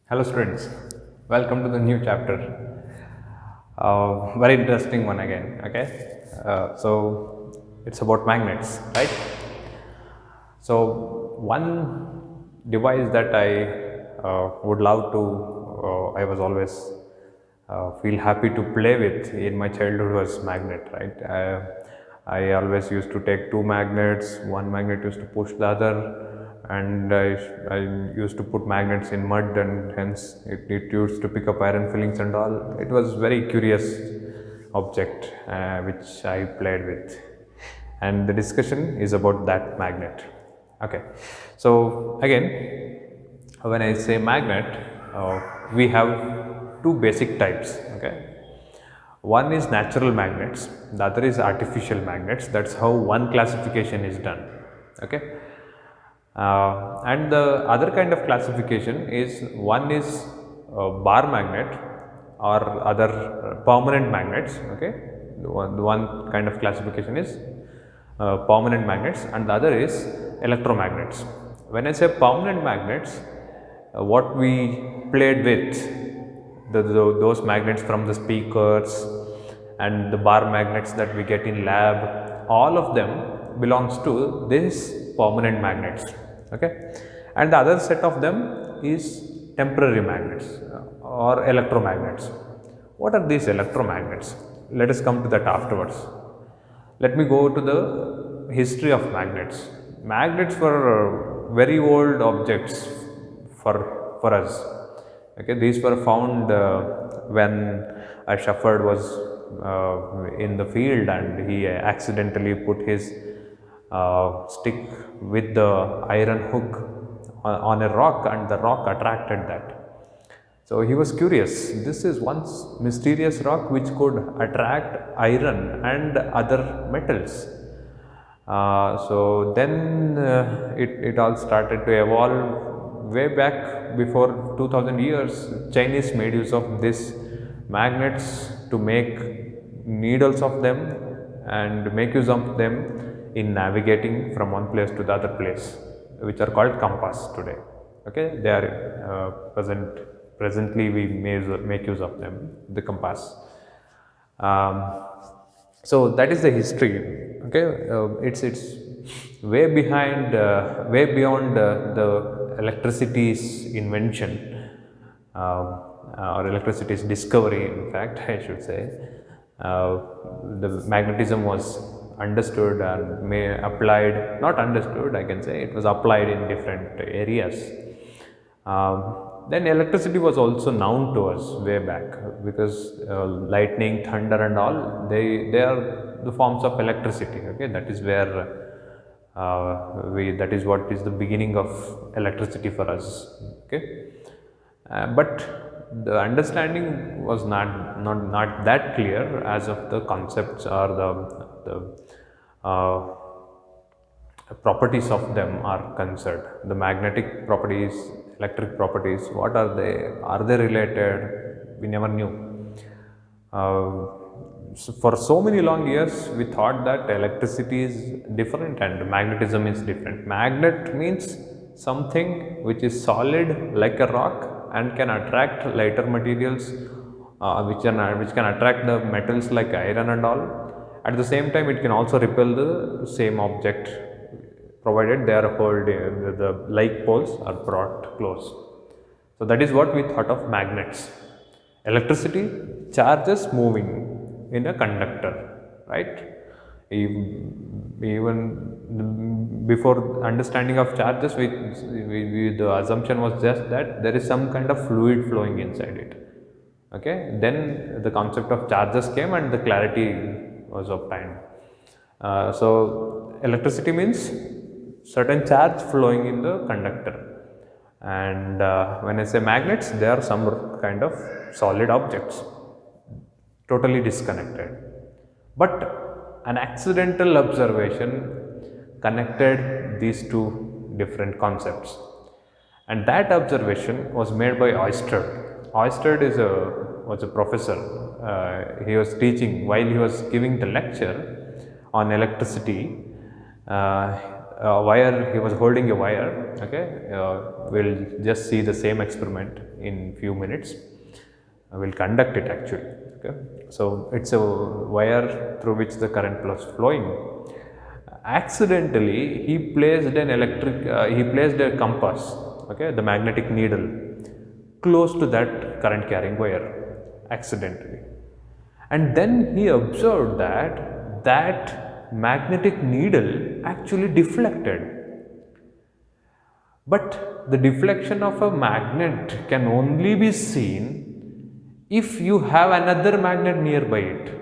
Hello students, welcome to the new chapter. Very interesting one again. Okay, so it's about magnets, right? So one device that I would love to, I was always feel happy to play with in my childhood was magnet, right? I always used to take two magnets. One magnet used to push the other, and I used to put magnets in mud, and hence it used to pick up iron fillings and all. It was very curious object which I played with, and the discussion is about that magnet. Okay, so again, when I say magnet, we have two basic types. Okay, one is natural magnets, the other is artificial magnets. That's how one classification is done. Okay, and the other kind of classification is one is bar magnet or other permanent magnets. Okay, the one kind of classification is permanent magnets, and the other is electromagnets. When I say permanent magnets, what we played with, those magnets from the speakers and the bar magnets that we get in lab, all of them belongs to this permanent magnets. Okay, and the other set of them is temporary magnets or electromagnets. What are these electromagnets? Let us come to that afterwards. Let me go to the history of magnets. Magnets were very old objects for us. Okay, these were found when a shepherd was in the field and he accidentally put his stick with the iron hook on a rock, and the rock attracted that. So he was curious. This is one mysterious rock which could attract iron and other metals. So then it all started to evolve way back before 2000 years. Chinese made use of this magnets to make needles of them and make use of them in navigating from one place to the other place, which are called compass today. Okay, they are presently we make use of them, the compass. Um, so that is the history. Okay, it's way behind, way beyond the electricity's invention, or electricity's discovery. In fact, I should say, the magnetism was understood and applied. Not understood, I can say it was applied in different areas. Then electricity was also known to us way back, because lightning, thunder and all, they are the forms of electricity. Okay, that is where that is what is the beginning of electricity for us. Okay, but the understanding was not that clear as of the concepts or the properties of them are concerned. The magnetic properties, electric properties, what are they? Are they related? We never knew. So for so many long years, we thought that electricity is different and magnetism is different. Magnet means something which is solid like a rock and can attract lighter materials, which can attract the metals like iron and all. At the same time, it can also repel the same object, provided they are the like poles are brought close. So that is what we thought of magnets. Electricity, charges moving in a conductor, right? Even before understanding of charges, the assumption was just that there is some kind of fluid flowing inside it. Okay, then the concept of charges came and the clarity was obtained. So electricity means certain charge flowing in the conductor, and when I say magnets, they are some kind of solid objects, totally disconnected. But an accidental observation connected these two different concepts, and that observation was made by Oersted. Oersted was a professor. He was teaching while he was giving the lecture on electricity. A wire, he was holding a wire, Okay, we'll just see the same experiment in few minutes. We'll conduct it actually. Okay, so it's a wire through which the current was flowing. Accidentally, he placed a compass, okay, the magnetic needle, close to that current carrying wire, accidentally. And then he observed that that magnetic needle actually deflected. But the deflection of a magnet can only be seen if you have another magnet nearby it.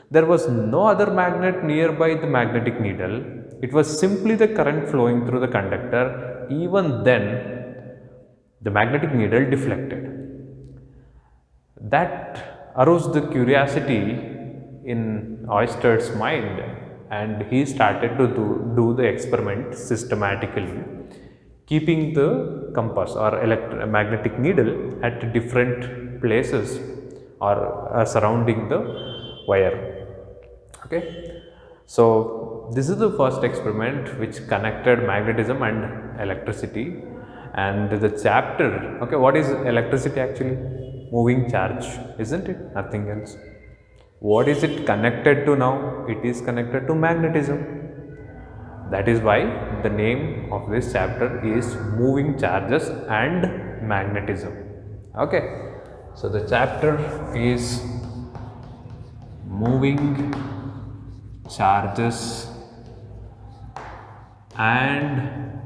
There was no other magnet nearby the magnetic needle. It was simply the current flowing through the conductor. Even then, the magnetic needle deflected. That aroused the curiosity in Oester's mind, and he started to do the experiment systematically, keeping the compass or magnetic needle at different places or surrounding the wire. Okay, so this is the first experiment which connected magnetism and electricity. And the chapter, okay, what is electricity actually? Moving charge, isn't it? Nothing else. What is it connected to now? It is connected to magnetism. That is why the name of this chapter is moving charges and magnetism. Okay, so the chapter is moving charges and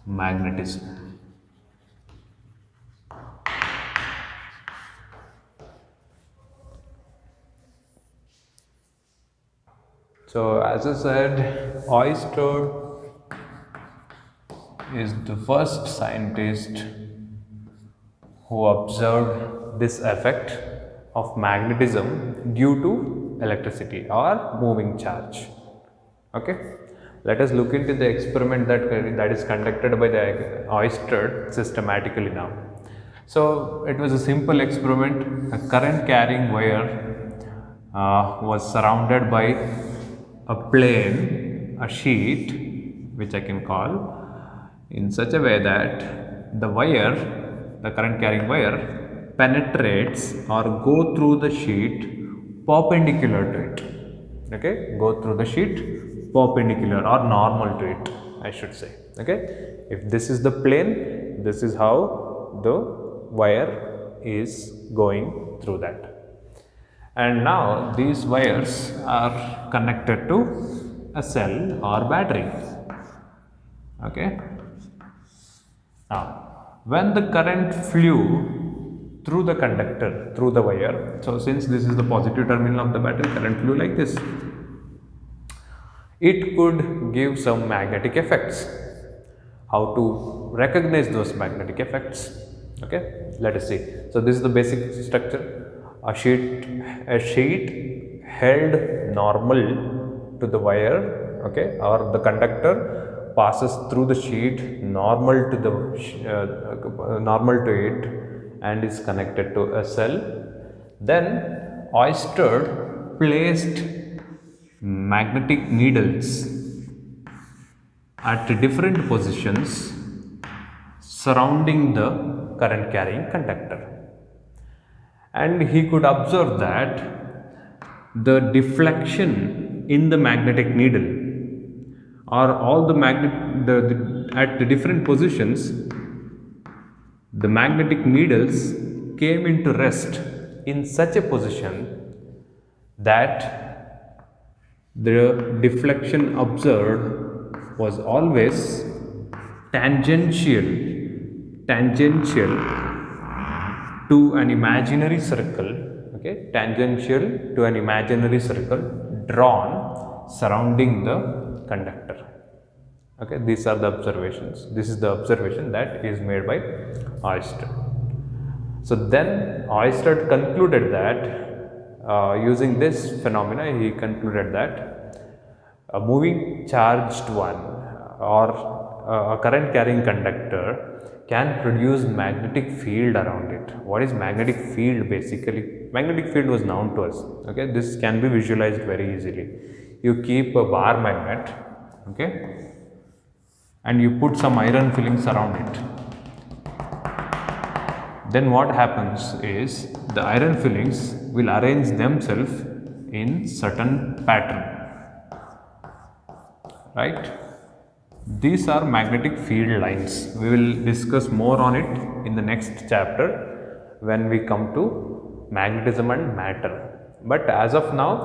magnetism. So, as I said, Oester is the first scientist who observed this effect of magnetism due to electricity or moving charge. Okay, let us look into the experiment that is conducted by the Oester systematically now. So, it was a simple experiment. A current carrying wire was surrounded by a plane, a sheet, which I can call, in such a way that the wire, the current carrying wire, penetrates or go through the sheet perpendicular to it. Okay, go through the sheet perpendicular or normal to it, I should say. Okay, if this is the plane, this is how the wire is going through that. And now these wires are connected to a cell or battery. Okay. Now, when the current flew through the conductor, through the wire, so since this is the positive terminal of the battery, current flew like this. It could give some magnetic effects. How to recognize those magnetic effects? Okay, let us see. So this is the basic structure. A sheet held normal to the wire, okay, or the conductor passes through the sheet normal to the normal to it and is connected to a cell. Then Oester placed magnetic needles at different positions surrounding the current carrying conductor. And he could observe that the deflection in the magnetic needle or all at the different positions, the magnetic needles came into rest in such a position that the deflection observed was always tangential to an imaginary circle, okay, tangential to an imaginary circle drawn surrounding the conductor. Okay, these are the observations. This is the observation that is made by Oester. So then Oester concluded that using this phenomena, he concluded that a moving charged one or a current carrying conductor can produce magnetic field around it. What is magnetic field basically? Magnetic field was known to us. Okay, this can be visualized very easily. You keep a bar magnet, okay, and you put some iron fillings around it, then what happens is the iron fillings will arrange themselves in certain pattern, right? These are magnetic field lines. We will discuss more on it in the next chapter when we come to magnetism and matter. But as of now,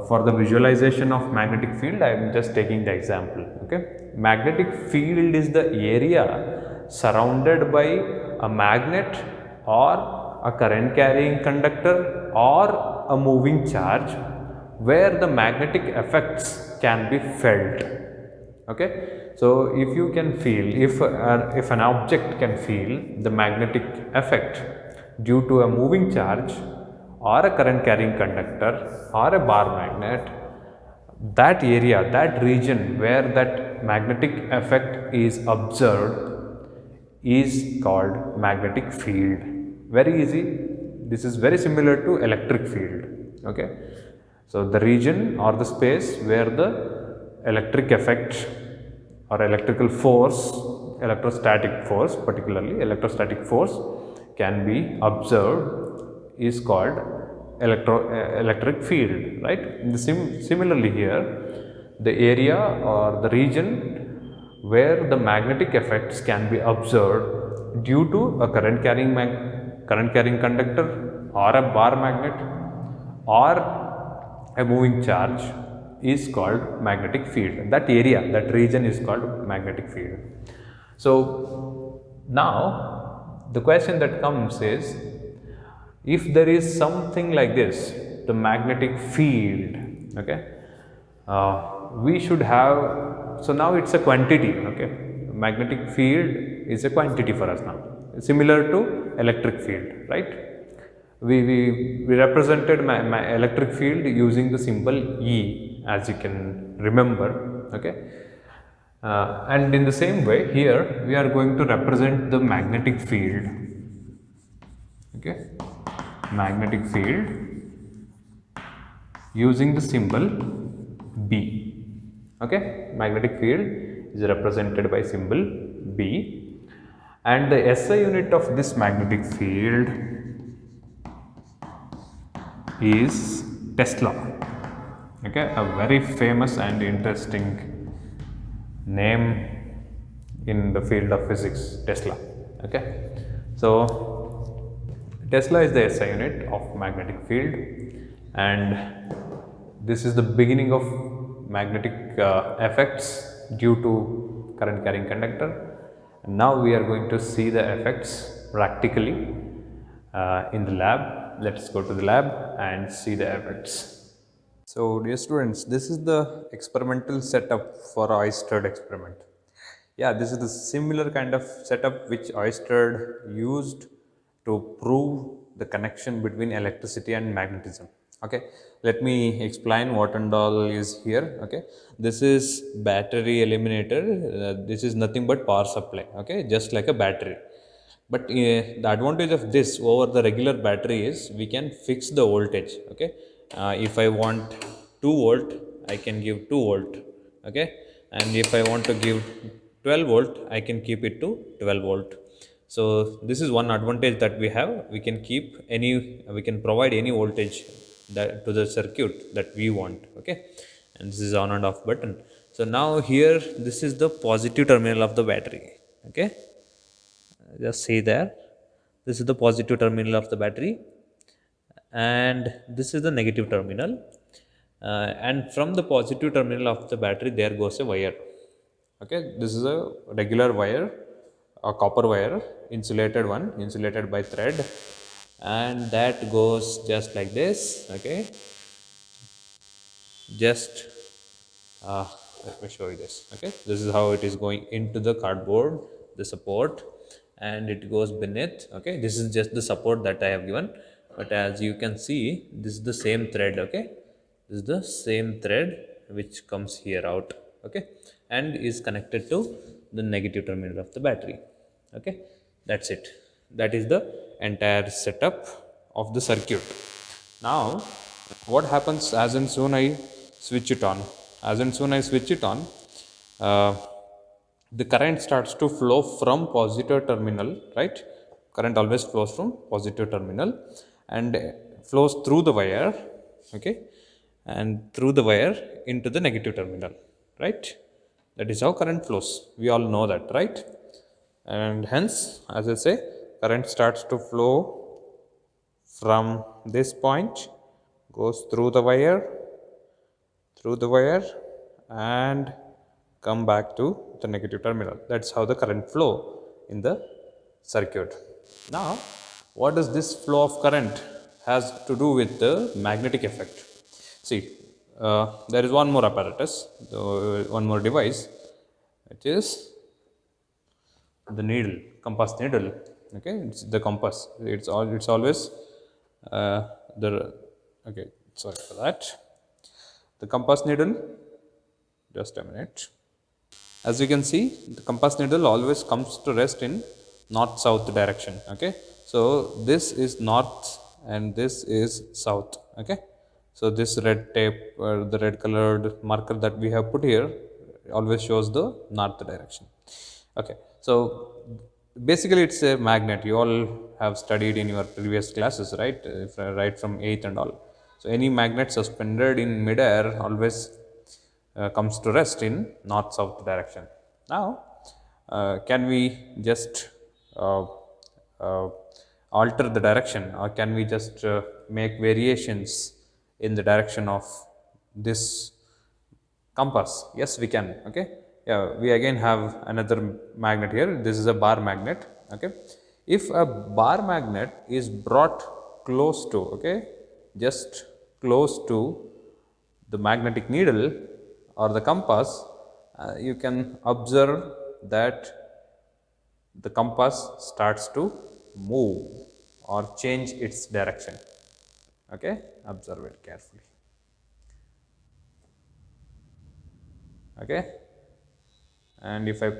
for the visualization of magnetic field, I am just taking the example. Okay, magnetic field is the area surrounded by a magnet or a current carrying conductor or a moving charge where the magnetic effects can be felt. Okay, so if you can feel, if an object can feel the magnetic effect due to a moving charge or a current carrying conductor or a bar magnet, that area, that region where that magnetic effect is observed is called magnetic field. Very easy. This is very similar to electric field. Okay, so the region or the space where the electric effect or electrical force, electrostatic force, particularly electrostatic force can be observed is called electric field, right? Similarly here, the area or the region where the magnetic effects can be observed due to a current carrying conductor or a bar magnet or a moving charge is called magnetic field. That area, that region is called magnetic field. So now the question that comes is, if there is something like this, the magnetic field, okay, we should have, so now it's a quantity. Okay, magnetic field is a quantity for us now, similar to electric field, right? We represented my electric field using the symbol E, as you can remember. Okay, and in the same way here we are going to represent the magnetic field. Okay, magnetic field using the symbol B. Okay, magnetic field is represented by symbol B, and the SI unit of this magnetic field is Tesla. Okay, a very famous and interesting name in the field of physics, Tesla. Okay, so Tesla is the SI unit of magnetic field, and this is the beginning of magnetic effects due to current carrying conductor. And now we are going to see the effects practically in the lab. Let's go to the lab and see the effects. So dear students, this is the experimental setup for Oersted experiment. Yeah, this is the similar kind of setup which Oersted used to prove the connection between electricity and magnetism. Okay, let me explain what and all is here. Okay, this is battery eliminator. This is nothing but power supply. Okay, just like a battery. But the advantage of this over the regular battery is we can fix the voltage. Okay, if I want 2 volt, I can give 2 volt. Okay, and if I want to give 12 volt, I can keep it to 12 volt. So this is one advantage that we have. We can keep any, we can provide any voltage that to the circuit that we want. Okay, and this is on and off button. So now here, this is the positive terminal of the battery. Okay, just see there, this is the positive terminal of the battery, and this is the negative terminal, and from the positive terminal of the battery there goes a wire. Okay, this is a regular wire, a copper wire, insulated one, insulated by thread, and that goes just like this. Okay, just let me show you this. Okay, this is how it is going into the cardboard, the support, and it goes beneath. Okay, this is just the support that I have given, but as you can see, this is the same thread. Okay, this is the same thread which comes here out. Okay, and is connected to the negative terminal of the battery. Okay, that's it. That is the entire setup of the circuit. Now what happens as and soon I switch it on, as and soon I switch it on, uh, the current starts to flow from positive terminal, right? Current always flows from positive terminal and flows through the wire, okay, and through the wire into the negative terminal, right? That is how current flows, we all know that, right? And hence, as I say, current starts to flow from this point, goes through the wire and come back to the negative terminal. That's how the current flow in the circuit. Now, what does this flow of current has to do with the magnetic effect? See, there is one more apparatus, one more device, which is the needle, compass needle. Okay, it's the compass. It's always the okay. Sorry for that. The compass needle. Just a minute. As you can see, the compass needle always comes to rest in north-south direction. Okay, so this is north and this is south. Okay, so this red tape or the red colored marker that we have put here always shows the north direction. Okay, so basically it's a magnet. You all have studied in your previous classes, right? Right from 8th and all. So any magnet suspended in midair always comes to rest in north south direction. Now, can we just uh, uh, alter the direction, or can we just make variations in the direction of this compass? Yes, we can. Okay, yeah, we again have another magnet here. This is a bar magnet. Okay, if a bar magnet is brought close to, okay, just close to the magnetic needle or the compass, you can observe that the compass starts to move or change its direction. Okay, observe it carefully. Okay, and if I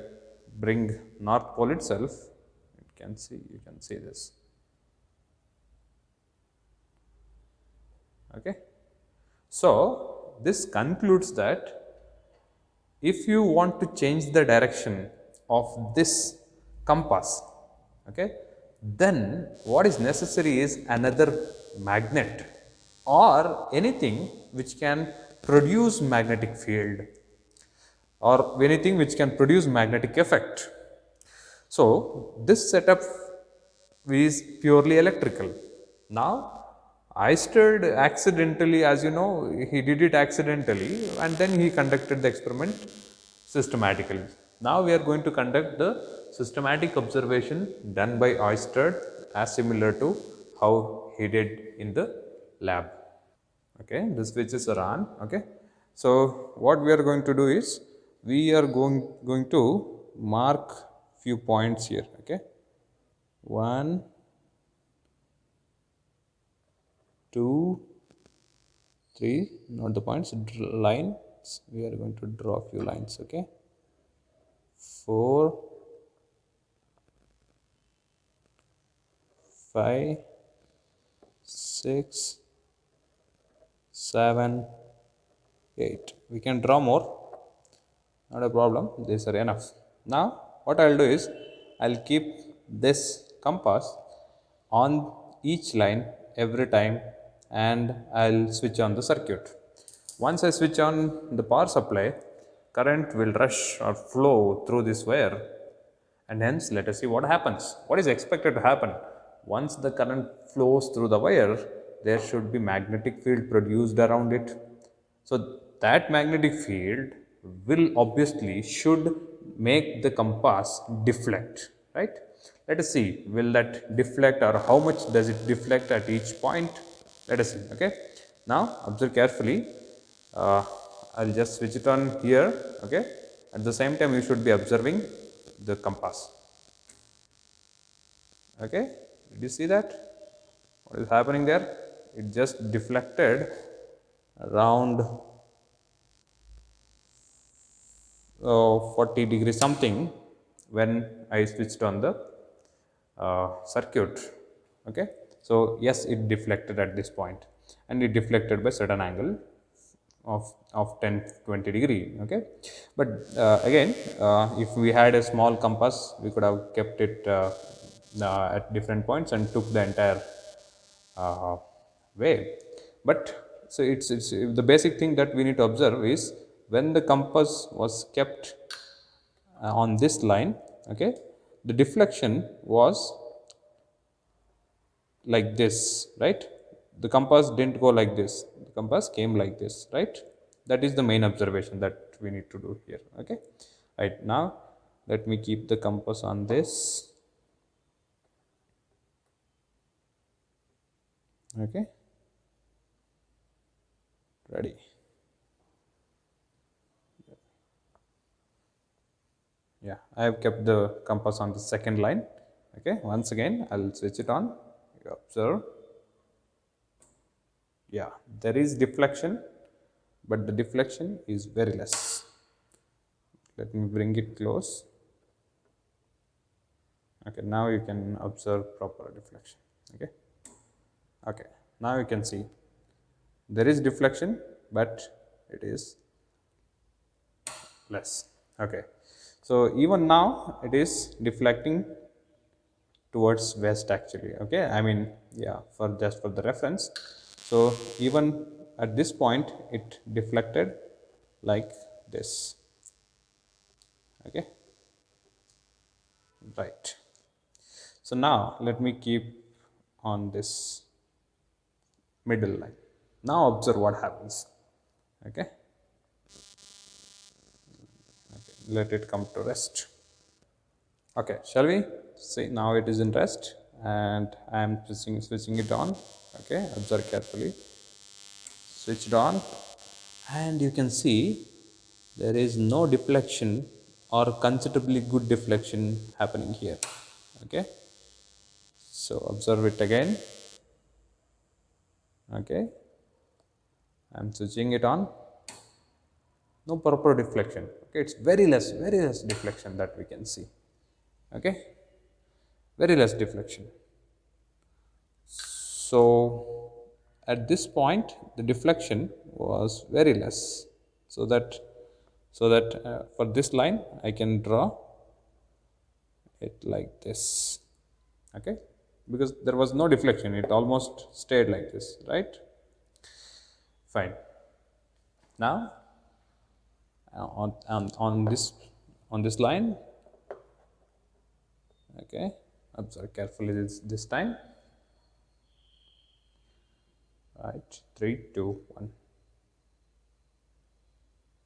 bring north pole itself, you can see this. Okay, so this concludes that if you want to change the direction of this compass, okay, then what is necessary is another magnet or anything which can produce magnetic field or anything which can produce magnetic effect. So this setup is purely electrical. Now, I stirred accidentally, as you know, he did it accidentally and then he conducted the experiment systematically. Now we are going to conduct the systematic observation done by Oysterd as similar to how he did in the lab. Okay, the switches are on. Okay, so what we are going to do is we are going to mark few points here. Okay, 1, 2, 3, not the points, lines. We are going to draw few lines. Okay, 4, 5, 6, 7, 8. We can draw more, not a problem, these are enough. Now what I'll do is I'll keep this compass on each line every time and I'll switch on the circuit. Once I switch on the power supply, current will rush or flow through this wire, and hence let us see what happens. What is expected to happen? Once the current flows through the wire, there should be magnetic field produced around it. So that magnetic field will obviously should make the compass deflect, right? Let us see, will that deflect or how much does it deflect at each point? Let us see. Okay, now observe carefully. uh, I'll just switch it on here. Okay, at the same time you should be observing the compass. Okay, did you see that? What is happening there? It just deflected around 40 degrees something when I switched on the circuit. Okay, so yes, it deflected at this point and it deflected by certain angle of 10 20 degree. Okay, but again, if we had a small compass, we could have kept it at different points and took the entire uh, way. But so it's the basic thing that we need to observe is when the compass was kept on this line. Okay, the deflection was like this, right? The compass didn't go like this, the compass came like this, right? That is the main observation that we need to do here. Okay, right. Now let me keep the compass on this. Okay, ready. Yeah, I have kept the compass on the second line. Okay, once again I'll switch it on. You observe, yeah, there is deflection, but the deflection is very less. Let me bring it close. Okay, now you can observe proper deflection. Okay, okay, now you can see there is deflection, but it is less. Okay, so even now it is deflecting towards west actually. Okay, I mean, yeah, for just for the reference. So even at this point it deflected like this. Okay, right. So now let me keep on this middle line. Now observe what happens. Okay, let it come to rest. Okay, shall we see? Now it is in rest and I am switching it on. Okay, observe carefully. Switch it on and you can see there is no deflection or considerably good deflection happening here. Okay, so observe it again. Okay, I am switching it on. No proper deflection. Okay, it's very less deflection that we can see. Okay, very less deflection. So at this point the deflection was very less, so that for this line I can draw it like this. Okay, because there was no deflection, it almost stayed like this, right? Fine. Now on this line, okay, observe carefully this time. Right, 3 2 1.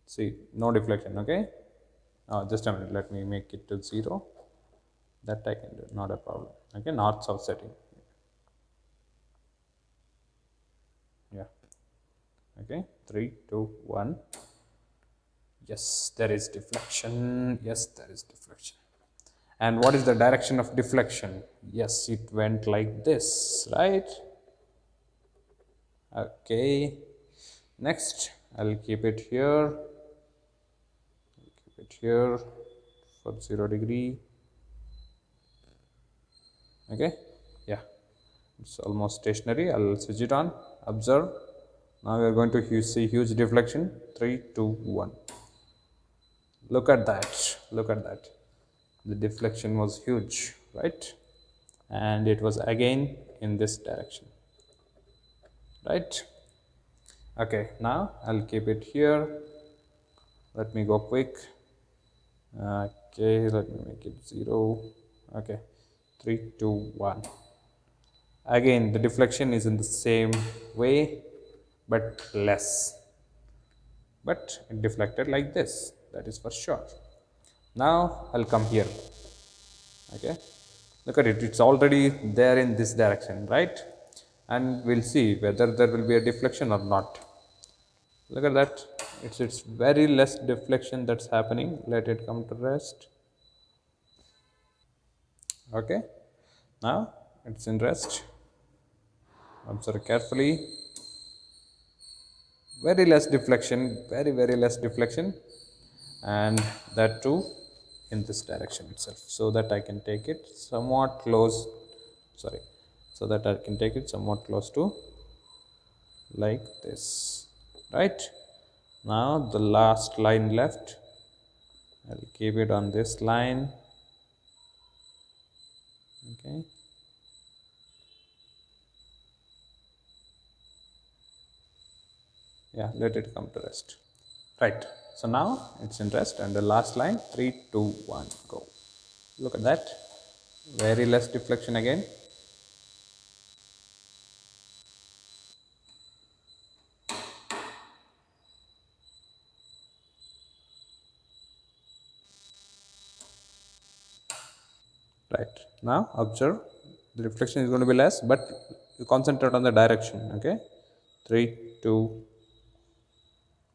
See, no deflection. Okay, just a minute, let me make it to 0. That I can do, not a problem. Okay, north south setting. Yeah. Okay, 3 2 1. Yes, there is deflection. Yes, there is deflection. And what is the direction of deflection? Yes, it went like this, right? Okay, next I'll keep it here. Keep it here for 0 degree. Okay, yeah, it's almost stationary. I'll switch it on. Observe. Now we are going to see huge deflection. 3 2 1. Look at that. Look at that. The deflection was huge, right? And it was again in this direction, right? Okay, now I'll keep it here. Let me go quick. Okay, let me make it 0. Okay, 3 2 1. Again the deflection is in the same way but less, but it deflected like this, that is for sure. Now I'll come here. Okay, look at it, it's already there in this direction, right? And we'll see whether there will be a deflection or not. Look at that, it's very less deflection that's happening. Let it come to rest. Okay, now it's in rest. Observe carefully. Very less deflection, very less deflection, and that too in this direction itself, so that I can take it somewhat close, sorry, so that I can take it somewhat close to like this, right? Now the last line left, I'll keep it on this line. Okay. Yeah, let it come to rest. Right. So now it's in rest, and the last line, 3, 2, 1, go. Look at that. Very less deflection again. Right. Now observe, the reflection is going to be less, but you concentrate on the direction. Okay. 3, 2,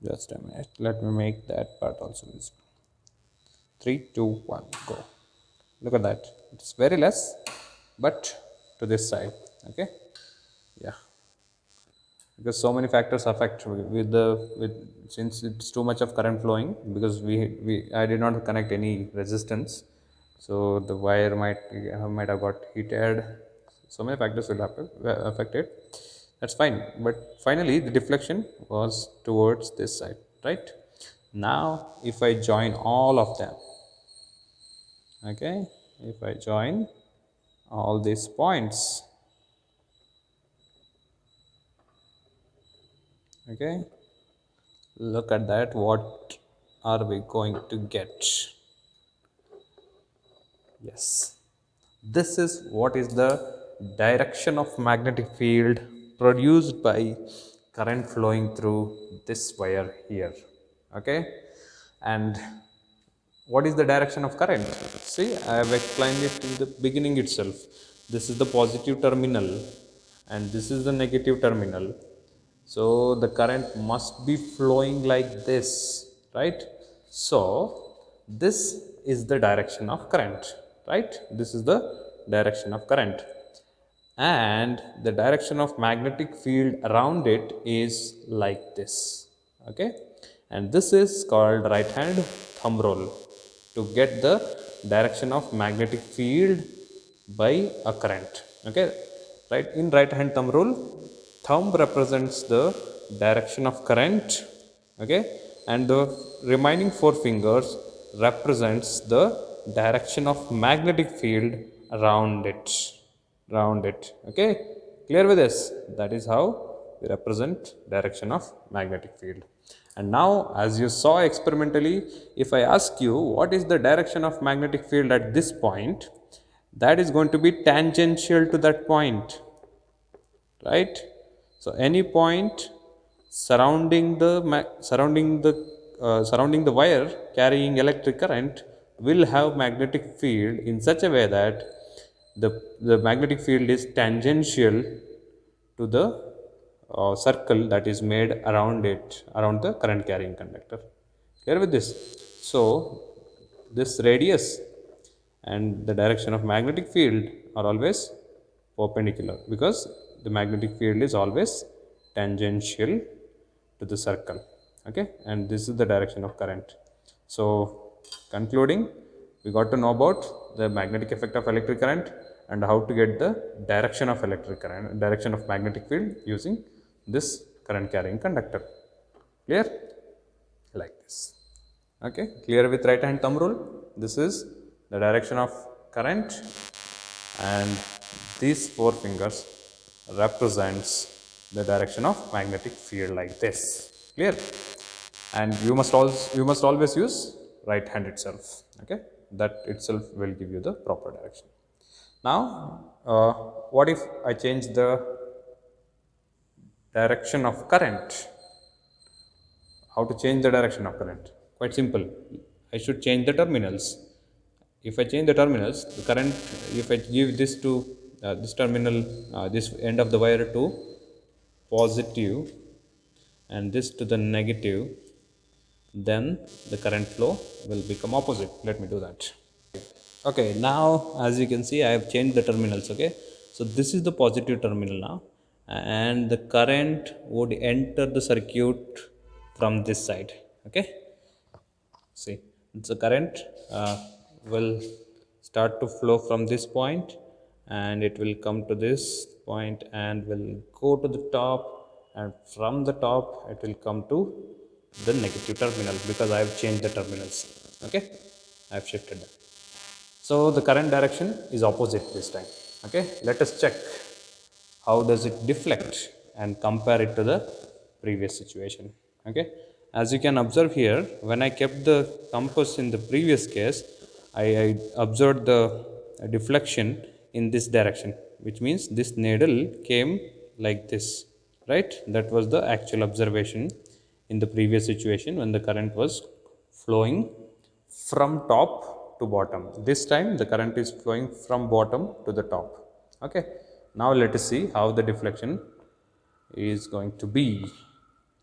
just a minute. Let me make that part also visible. 3, 2, 1, go. Look at that. It's very less, but to this side. Okay. Yeah. Because so many factors affect with the with since it's too much of current flowing, because we I did not connect any resistance, so the wire might have got heated. So many factors will affect it. That's fine, but finally the deflection was towards this side, right? Now if I join all of them, okay, if I join all these points, okay, look at that, what are we going to get? Yes, this is what is the direction of magnetic field produced by current flowing through this wire here. Okay, and what is the direction of current? See, I have explained it in the beginning itself. This is the positive terminal and this is the negative terminal. So the current must be flowing like this, right? So this is the direction of current, right? This is the direction of current, and the direction of magnetic field around it is like this. Okay, and this is called right hand thumb rule to get the direction of magnetic field by a current. Okay, right, in right hand thumb rule, thumb represents the direction of current. Okay, and the remaining four fingers represents the direction of magnetic field around it, okay, clear with this? That is how we represent direction of magnetic field. And now, as you saw experimentally, if I ask you what is the direction of magnetic field at this point, that is going to be tangential to that point, right? So any point surrounding the wire carrying electric current will have magnetic field in such a way that the magnetic field is tangential to the circle that is made around it, around the current carrying conductor. Clear with this? So this radius and the direction of magnetic field are always perpendicular, because the magnetic field is always tangential to the circle. Okay, and this is the direction of current. So concluding, we got to know about the magnetic effect of electric current and how to get the direction of electric current, direction of magnetic field using this current carrying conductor. Clear? Like this. Okay, clear with right hand thumb rule? This is the direction of current, and these four fingers represents the direction of magnetic field like this. Clear? And you must always use right hand itself. Okay, that itself will give you the proper direction. Now what if I change the direction of current? How to change the direction of current? Quite simple. I should change the terminals. If I change the terminals, the current, if I give this to this terminal, this end of the wire to positive and this to the negative, then the current flow will become opposite. Let me do that. Okay, now as you can see, I have changed the terminals. Okay, so this is the positive terminal now, and the current would enter the circuit from this side. Okay, see, the current will start to flow from this point, and it will come to this point and will go to the top, and from the top it will come to the negative terminal because I have changed the terminals. Okay, I have shifted them. So the current direction is opposite this time. Okay, let us check how does it deflect and compare it to the previous situation. Okay, as you can observe here, when I kept the compass in the previous case, I observed the deflection in this direction, which means this needle came like this, right? That was the actual observation in the previous situation when the current was flowing from top to bottom. This time the current is flowing from bottom to the top. Okay, now let us see how the deflection is going to be.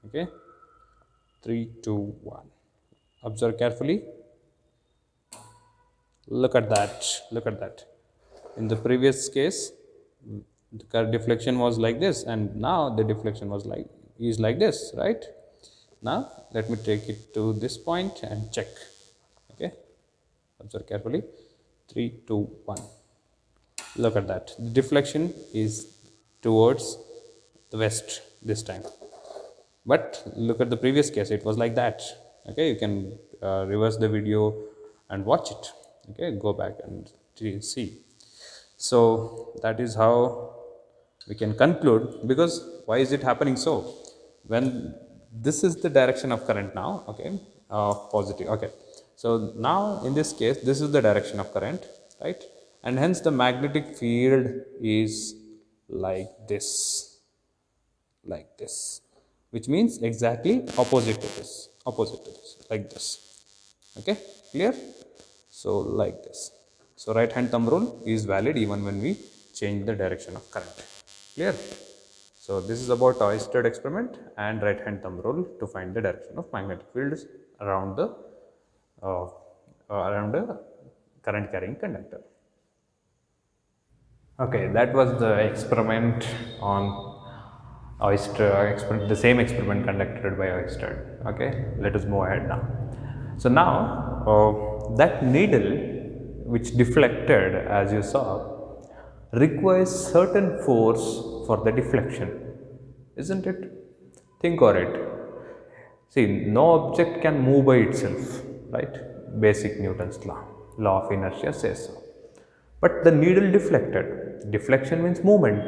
Okay, 3 2 1, observe carefully. Look at that, look at that. In the previous case the deflection was like this, and now the deflection was like is like this, right? Now let me take it to this point and check. Okay, observe carefully. 3 2 1, look at that. The deflection is towards the west this time, but look at the previous case, it was like that. Okay, you can reverse the video and watch it. Okay, go back and see. So that is how we can conclude, because why is it happening so? When this is the direction of current now, okay, positive. Okay, so now in this case this is the direction of current, right? And hence the magnetic field is like this, like this, which means exactly opposite to this, opposite to this, like this. Okay, clear? So like this. So right hand thumb rule is valid even when we change the direction of current. Clear? So this is about Oersted experiment and right hand thumb rule to find the direction of magnetic fields around the current carrying conductor. Okay, that was the experiment on Oersted, the same experiment conducted by Oersted. Okay, let us move ahead now. So now that needle which deflected, as you saw, requires certain force for the deflection, isn't it? Think on it. See, no object can move by itself, right? Basic Newton's law of inertia says so. But the needle deflected. Deflection means movement.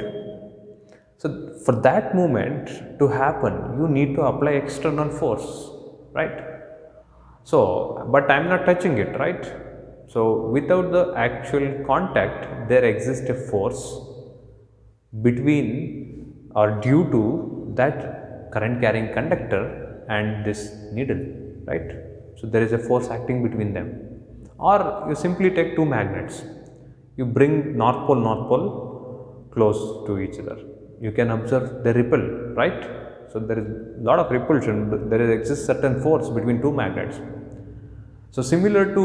So for that movement to happen, you need to apply external force, right? So, but I am not touching it, right? So without the actual contact, there exists a force between or due to that current carrying conductor and this needle, right? So there is a force acting between them. Or you simply take two magnets, you bring north pole close to each other, you can observe the ripple, right? So there is a lot of repulsion, there exists certain force between two magnets. So similar to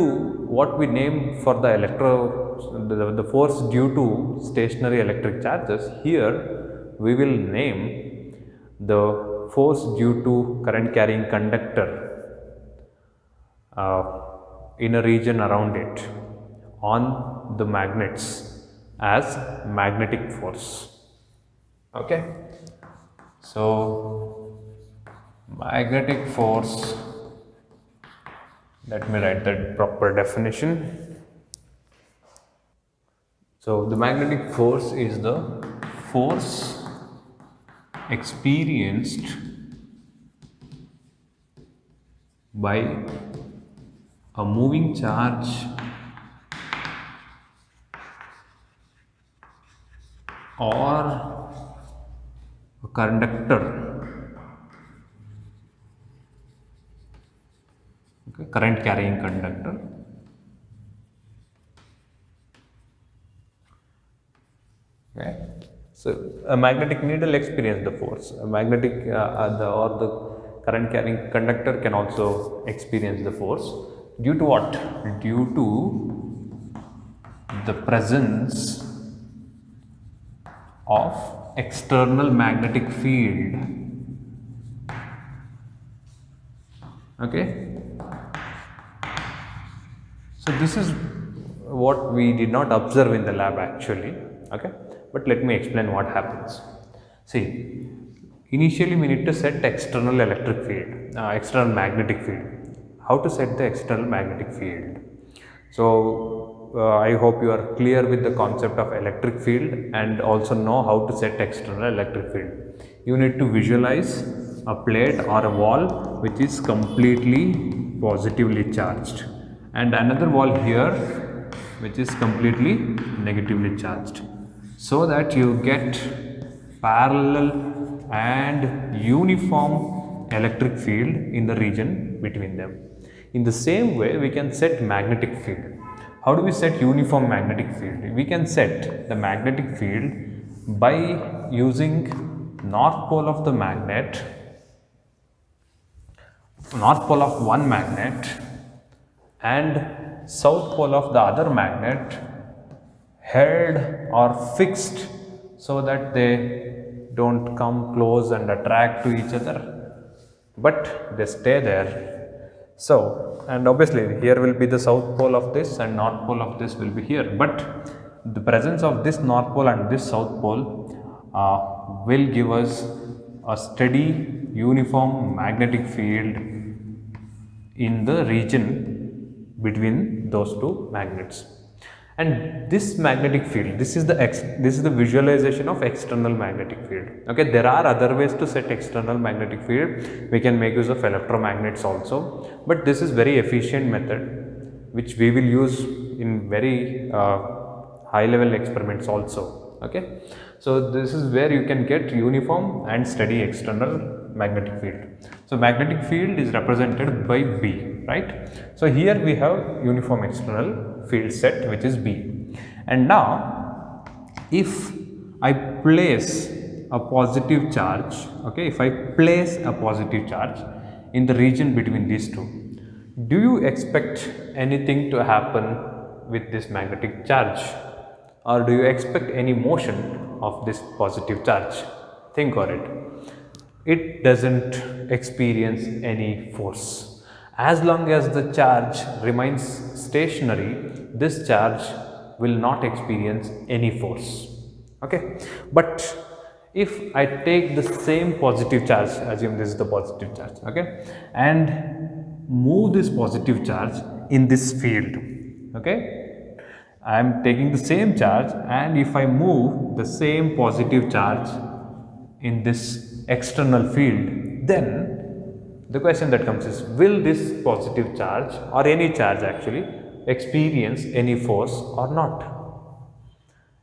what we name for the force due to stationary electric charges, here we will name the force due to current carrying conductor in a region around it on the magnets as magnetic force. Okay, so magnetic force, let me write that proper definition. So the magnetic force is the force experienced by a moving charge or a conductor, okay, current carrying conductor, okay. So a magnetic needle experiences the force, a magnetic the current carrying conductor can also experience the force due to what? Due to the presence of external magnetic field. Okay, so this is what we did not observe in the lab actually. Okay, but let me explain what happens. See, Initially, we need to set external electric field, external magnetic field. How to set the external magnetic field? So, I hope you are clear with the concept of electric field and also know how to set external electric field. You need to visualize a plate or a wall which is completely positively charged, and another wall here which is completely negatively charged, so that you get parallel and uniform electric field in the region between them. In the same way, we can set magnetic field. How do we set uniform magnetic field? We can set the magnetic field by using north pole of the magnet, north pole of one magnet and south pole of the other magnet held or fixed, so that they don't come close and attract to each other, but they stay there. So, and obviously here will be the south pole of this and north pole of this will be here, but the presence of this north pole and this south pole will give us a steady uniform magnetic field in the region between those two magnets. And this magnetic field, this is the visualization of external magnetic field. Okay, there are other ways to set external magnetic field. We can make use of electromagnets also, but this is very efficient method which we will use in very high level experiments also. Okay, so this is where you can get uniform and steady external magnetic field. So magnetic field is represented by B, right? So here we have uniform external field set, which is B. And now if I place a positive charge, okay, if I place a positive charge in the region between these two, do you expect anything to happen with this magnetic charge, or do you expect any motion of this positive charge? Think on it. It doesn't experience any force. As long as the charge remains stationary, this charge will not experience any force. Okay, but if I take the same positive charge, assume this is the positive charge, okay, and move this positive charge in this field, okay, I am taking the same charge, and if I move the same positive charge in this external field, then the question that comes is, will this positive charge or any charge actually experience any force or not?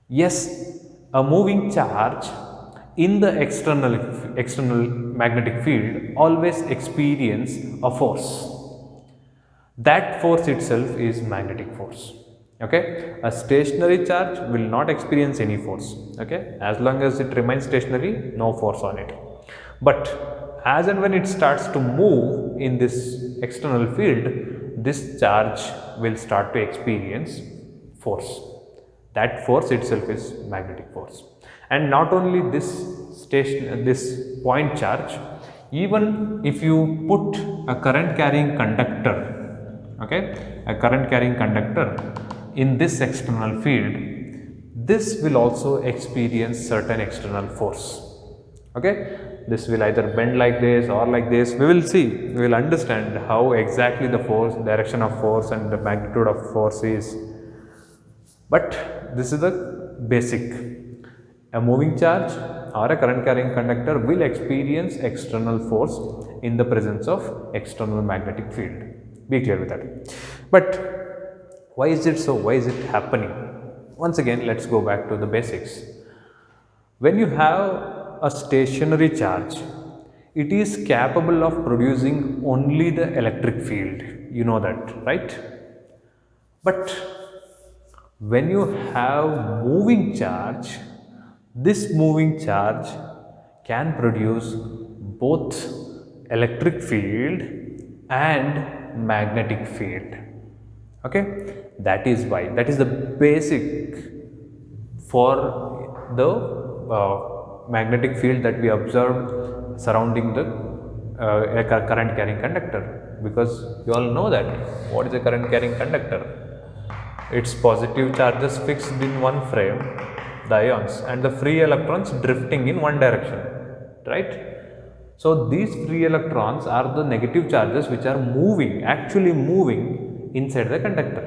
Yes, a moving charge in the external magnetic field always experience a force. That force itself is magnetic force. Okay, a stationary charge will not experience any force. Okay, as long as it remains stationary, no force on it. But as and when it starts to move in this external field, this charge will start to experience force. That force itself is magnetic force. And not only this point charge, even if you put a current carrying conductor, okay, a current carrying conductor in this external field, this will also experience certain external force. Okay, this will either bend like this or like this. We will see, we will understand how exactly the force, direction of force and the magnitude of force is. But this is the basic. A moving charge or a current carrying conductor will experience external force in the presence of external magnetic field. Be clear with that. But why is it so? Why is it happening? Once again, let's go back to the basics. When you have a stationary charge, it is capable of producing only the electric field. You know that, right? But when you have moving charge, this moving charge can produce both electric field and magnetic field. Okay, that is why, that is the basic for the magnetic field that we observed surrounding the current carrying conductor, because you all know that what is a current carrying conductor. Its positive charges fixed in one frame, the ions, and the free electrons drifting in one direction, right? So these free electrons are the negative charges which are moving, actually moving inside the conductor.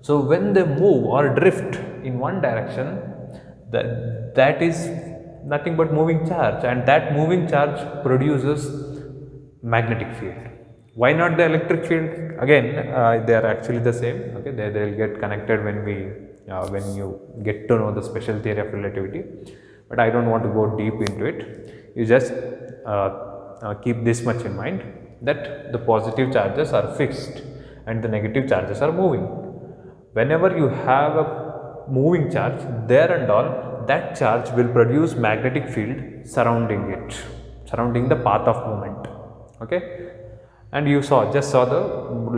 So when they move or drift in one direction, that is nothing but moving charge, and that moving charge produces magnetic field. Why not the electric field? Again, they are actually the same. Okay, they will get connected when you get to know the special theory of relativity. But I don't want to go deep into it. You just keep this much in mind, that the positive charges are fixed and the negative charges are moving. Whenever you have a moving charge, there and all, that charge will produce magnetic field surrounding it, surrounding the path of movement. Okay, and you just saw the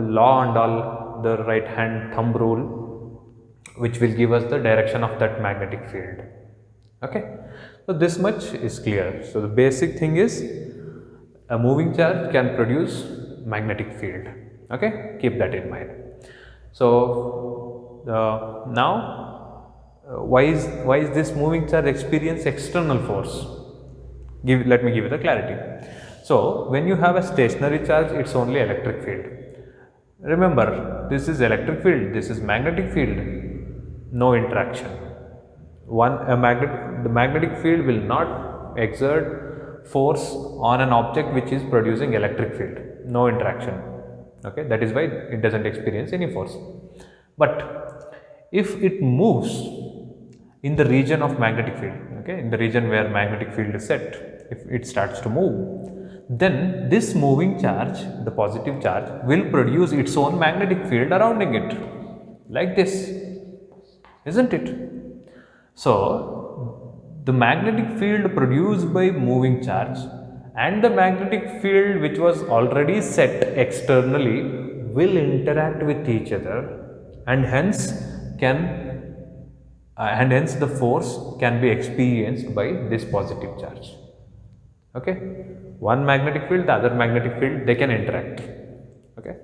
law and all, the right hand thumb rule, which will give us the direction of that magnetic field. Okay, so this much is clear. So the basic thing is, a moving charge can produce magnetic field. Okay, keep that in mind. So now why is this moving charge experience external force? Let me give you the clarity. So when you have a stationary charge, it's only electric field. Remember, this is electric field, this is magnetic field, no interaction. The magnetic field will not exert force on an object which is producing electric field, no interaction. Okay, that is why it doesn't experience any force. But if it moves in the region of magnetic field, okay, in the region where magnetic field is set, if it starts to move, then this moving charge, the positive charge, will produce its own magnetic field surrounding it, like this, isn't it? So the magnetic field produced by moving charge and the magnetic field which was already set externally will interact with each other, and hence the force can be experienced by this positive charge. Okay, one magnetic field, the other magnetic field, they can interact. Okay,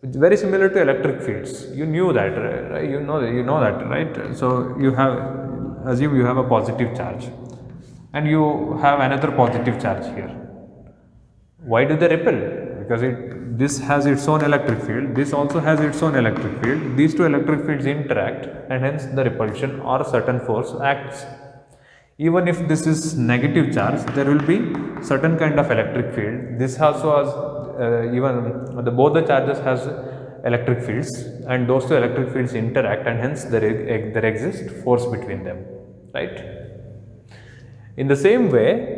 it's very similar to electric fields. You knew that, right? You know that, right? So assume you have a positive charge and you have another positive charge here. Why do they repel? Because this has its own electric field, this also has its own electric field. These two electric fields interact, and hence the repulsion or certain force acts. Even if this is negative charge, there will be certain kind of electric field. This also has both the charges has electric fields, and those two electric fields interact, and hence there exists force between them, right? In the same way,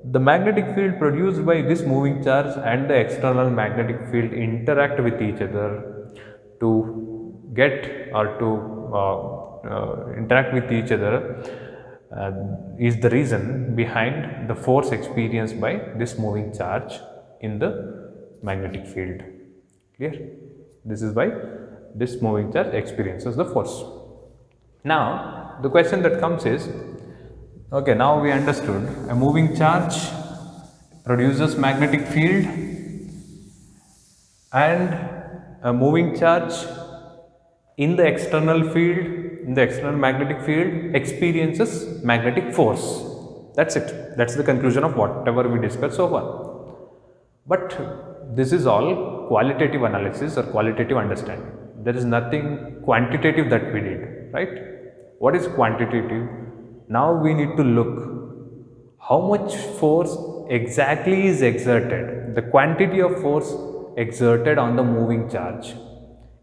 the magnetic field produced by this moving charge and the external magnetic field interact with each other to get or to interact with each other is the reason behind the force experienced by this moving charge in the magnetic field. Clear? This is why this moving charge experiences the force. Now, the question that comes is, okay, now we understood a moving charge produces magnetic field, and a moving charge in the external field, in the external magnetic field, experiences magnetic force. That's it. That's the conclusion of whatever we discussed so far. But this is all qualitative analysis or qualitative understanding. There is nothing quantitative that we did, right? What is quantitative? Now we need to look how much force exactly is exerted, the quantity of force exerted on the moving charge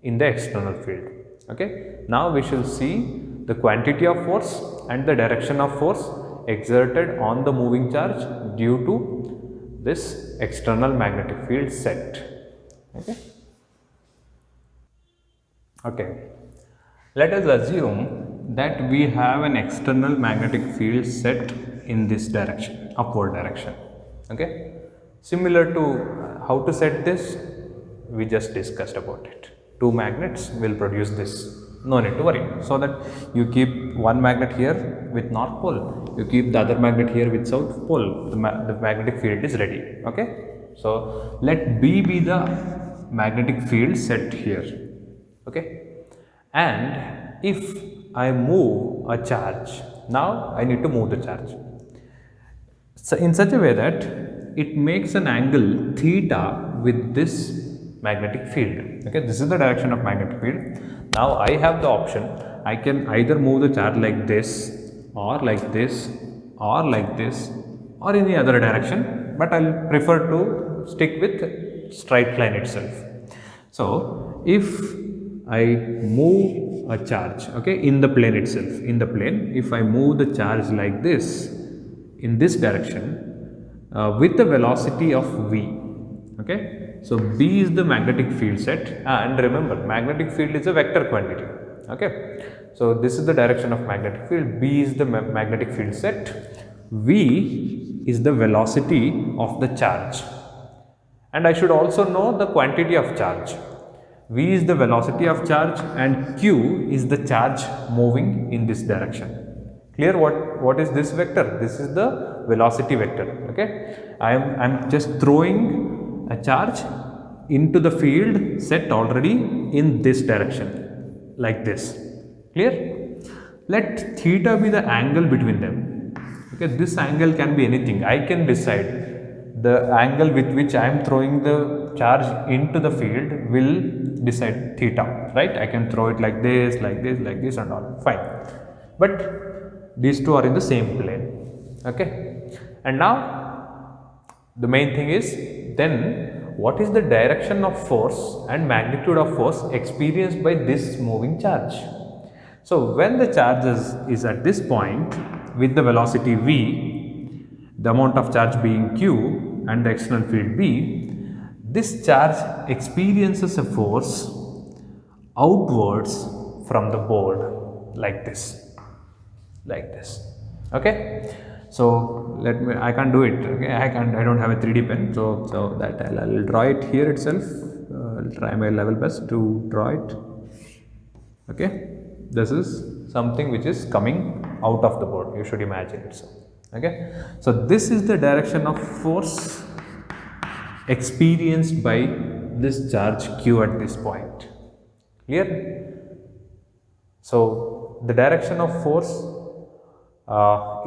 in the external field. Okay, now we shall see the quantity of force and the direction of force exerted on the moving charge due to this external magnetic field set. Okay, let us assume that we have an external magnetic field set in this direction, upward direction. Okay, similar to how to set this, we just discussed about it. Two magnets will produce this, no need to worry. So that you keep one magnet here with north pole, you keep the other magnet here with south pole, the magnetic field is ready. Okay, so let B be the magnetic field set here. Okay, and if I move a charge, now I need to move the charge. So in such a way that it makes an angle theta with this magnetic field. Okay, this is the direction of magnetic field. Now I have the option, I can either move the charge like this or like this or like this or in the other direction, but I'll prefer to stick with straight line itself. So if I move a charge, okay, in the plane itself, in the plane, if I move the charge like this in this direction with the velocity of v, okay, so b is the magnetic field set, and remember magnetic field is a vector quantity, okay, so this is the direction of magnetic field, b is the magnetic field set, v is the velocity of the charge, and I should also know the quantity of charge. V is the velocity of charge and q is the charge moving in this direction. Clear? What is this vector? This is the velocity vector. Okay, I'm just throwing a charge into the field set already in this direction, like this. Clear? Let theta be the angle between them. Okay, this angle can be anything. I can decide the angle with which I am throwing the charge into the field will decide theta, right? I can throw it like this, like this, like this and all, fine. But these two are in the same plane, okay? And now the main thing is, then what is the direction of force and magnitude of force experienced by this moving charge? So when the charge is at this point with the velocity v, the amount of charge being q and the external field b, this charge experiences a force outwards from the board like this, okay. So let me, I can't do it, okay, I don't have a 3D pen, so that I'll draw it here itself. I'll try my level best to draw it. Okay, this is something which is coming out of the board, you should imagine it so. Okay, so this is the direction of force experienced by this charge q at this point. Clear? So the direction of force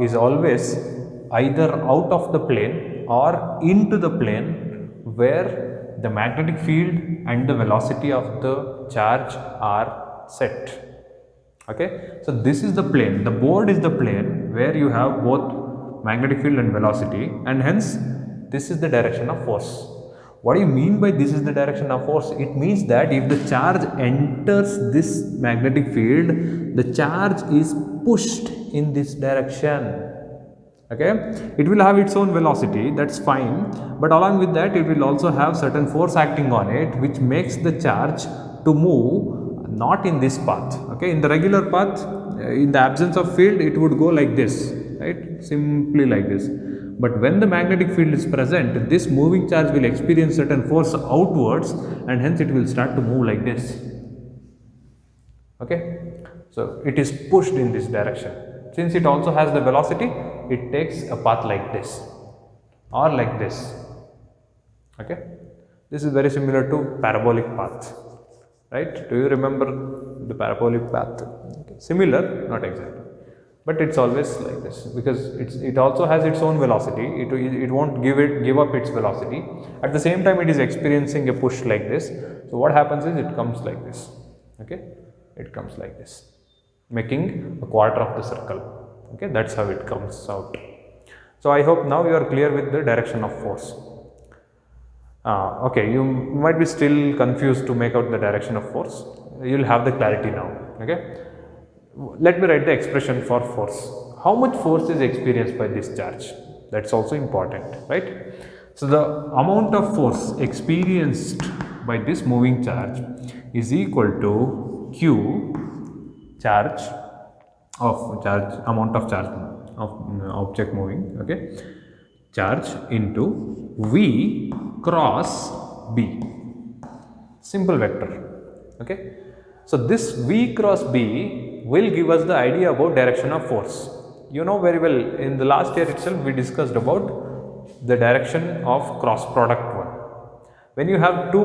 is always either out of the plane or into the plane where the magnetic field and the velocity of the charge are set. Okay, so this is the plane, the board is the plane where you have both magnetic field and velocity, and hence this is the direction of force. What do you mean by this is the direction of force? It means that if the charge enters this magnetic field, the charge is pushed in this direction. Okay, it will have its own velocity, that's fine, but along with that it will also have certain force acting on it which makes the charge to move not in this path. Okay, in the regular path, in the absence of field, it would go like this, right, simply like this. But when the magnetic field is present, this moving charge will experience certain force outwards and hence it will start to move like this. Okay, so it is pushed in this direction. Since it also has the velocity, it takes a path like this or like this. Okay, this is very similar to parabolic path, right? Do you remember the parabolic path? Okay. Similar, not exactly, but it's always like this because it also has its own velocity. It won't give up its velocity. At the same time, it is experiencing a push like this. So what happens is it comes like this. Okay, it comes like this, making a quarter of the circle. Okay, that's how it comes out. So I hope now you are clear with the direction of force. Okay, you might be still confused to make out the direction of force. You will have the clarity now. Okay, let me write the expression for force. How much force is experienced by this charge? That's also important, right? So the amount of force experienced by this moving charge is equal to q charge amount of charge of object moving, okay, charge into v cross b, simple vector. Okay, so this v cross b will give us the idea about direction of force. You know very well, in the last year itself we discussed about the direction of cross product one. When you have two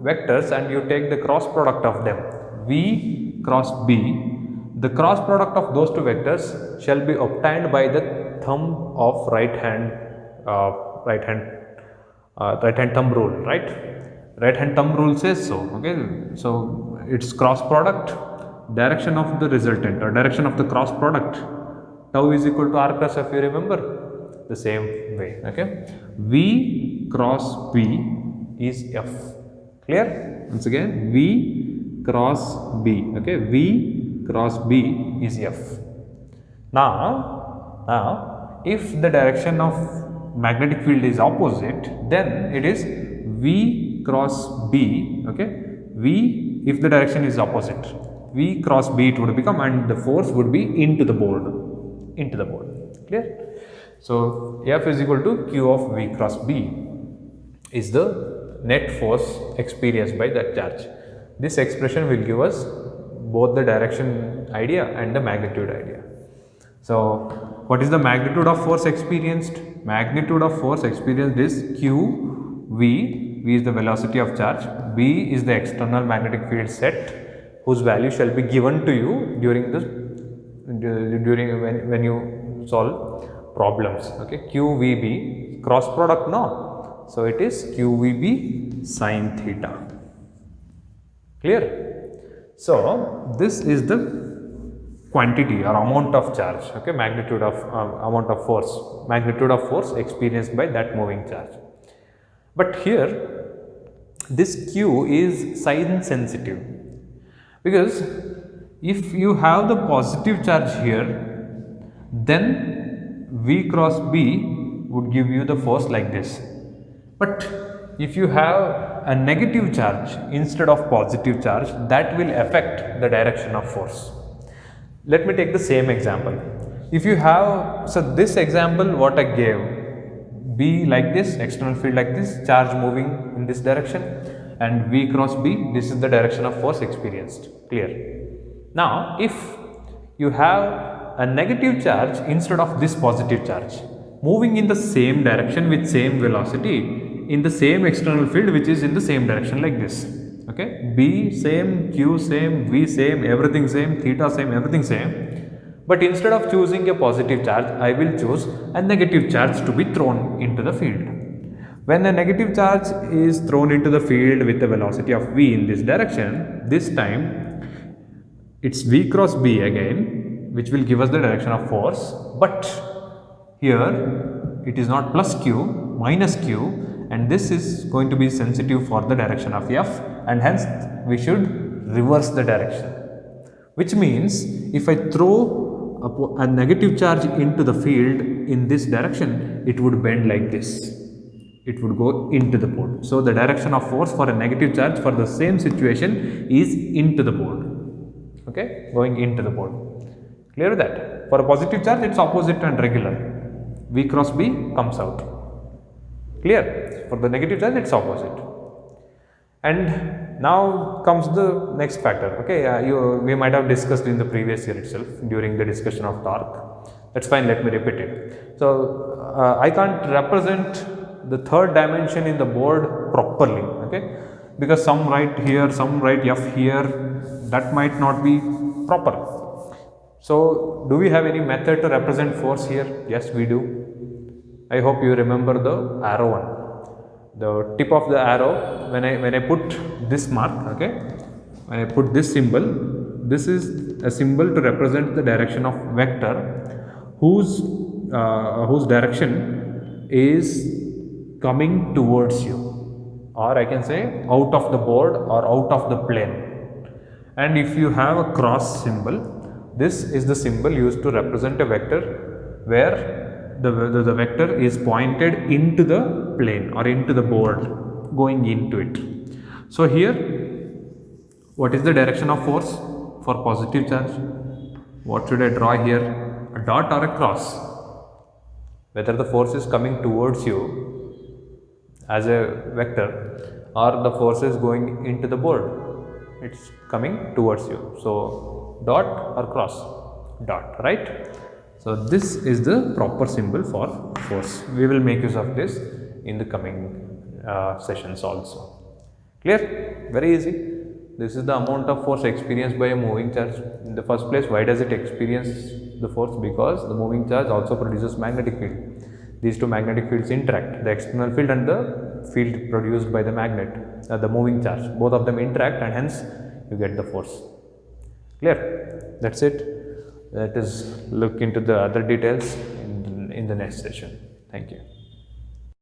vectors and you take the cross product of them, v cross b, the cross product of those two vectors shall be obtained by the thumb of right hand thumb rule, right? Right hand thumb rule says so. Okay, so it's cross product, direction of the resultant or direction of the cross product, tau is equal to r cross f, you remember, the same way. Okay, v cross b is f. Clear? Once again, v cross b. Okay, v cross b is f. Now if the direction of magnetic field is opposite, then it is v cross b. Okay, v, if the direction is opposite, v cross b it would become, and the force would be into the board. Clear? So F is equal to Q of V cross B is the net force experienced by that charge. This expression will give us both the direction idea and the magnitude idea. So what is the magnitude of force experienced? Magnitude of force experienced is Q V. V is the velocity of charge, B is the external magnetic field set, whose value shall be given to you when you solve problems. Okay, QVB cross product, no, so it is QVB sin theta. Clear? So this is the quantity or amount of charge. Okay, magnitude of magnitude of force experienced by that moving charge. But here this Q is sign sensitive, because if you have the positive charge here, then V cross B would give you the force like this. But if you have a negative charge instead of positive charge, that will affect the direction of force. Let me take the same example. If you have, so this example what I gave, B like this, external field like this, charge moving in this direction, and V cross B, this is the direction of force experienced. Clear? Now if you have a negative charge instead of this positive charge, moving in the same direction with same velocity in the same external field which is in the same direction like this. Okay, B same, Q same, V same, everything same, theta same, everything same. But instead of choosing a positive charge, I will choose a negative charge to be thrown into the field. When a negative charge is thrown into the field with a velocity of V in this direction, this time it's V cross B again, which will give us the direction of force. But here it is not plus Q, minus Q, and this is going to be sensitive for the direction of F, and hence we should reverse the direction. Which means if I throw a negative charge into the field in this direction, it would bend like this. It would go into the board. So the direction of force for a negative charge for the same situation is into the board. Okay, going into the board. Clear with that? For a positive charge, it's opposite and regular. V cross B comes out. Clear? For the negative charge, it's opposite. And now comes the next factor. Okay, we might have discussed in the previous year itself during the discussion of torque. That's fine, let me repeat it. So I can't represent the third dimension in the board properly. Okay, because some write here, some write F here, that might not be proper. So do we have any method to represent force here? Yes, we do. I hope you remember the arrow one. The tip of the arrow, when I put this mark, okay, when I put this symbol, this is a symbol to represent the direction of vector whose direction is coming towards you, or I can say out of the board or out of the plane. And if you have a cross symbol, this is the symbol used to represent a vector where the vector is pointed into the plane or into the board, going into it. So here, what is the direction of force for positive charge? What should I draw here? A dot or a cross? Whether the force is coming towards you as a vector or the force is going into the board, it's coming towards you. So dot or cross? Dot, right? So this is the proper symbol for force. We will make use of this in the coming sessions also. Clear? Very easy. This is the amount of force experienced by a moving charge. In the first place, why does it experience the force because the moving charge also produces magnetic field. These two magnetic fields interact, the external field and the field produced by the magnet, the moving charge. Both of them interact and hence you get the force. Clear? That's it. Let us look into the other details in the next session. Thank you.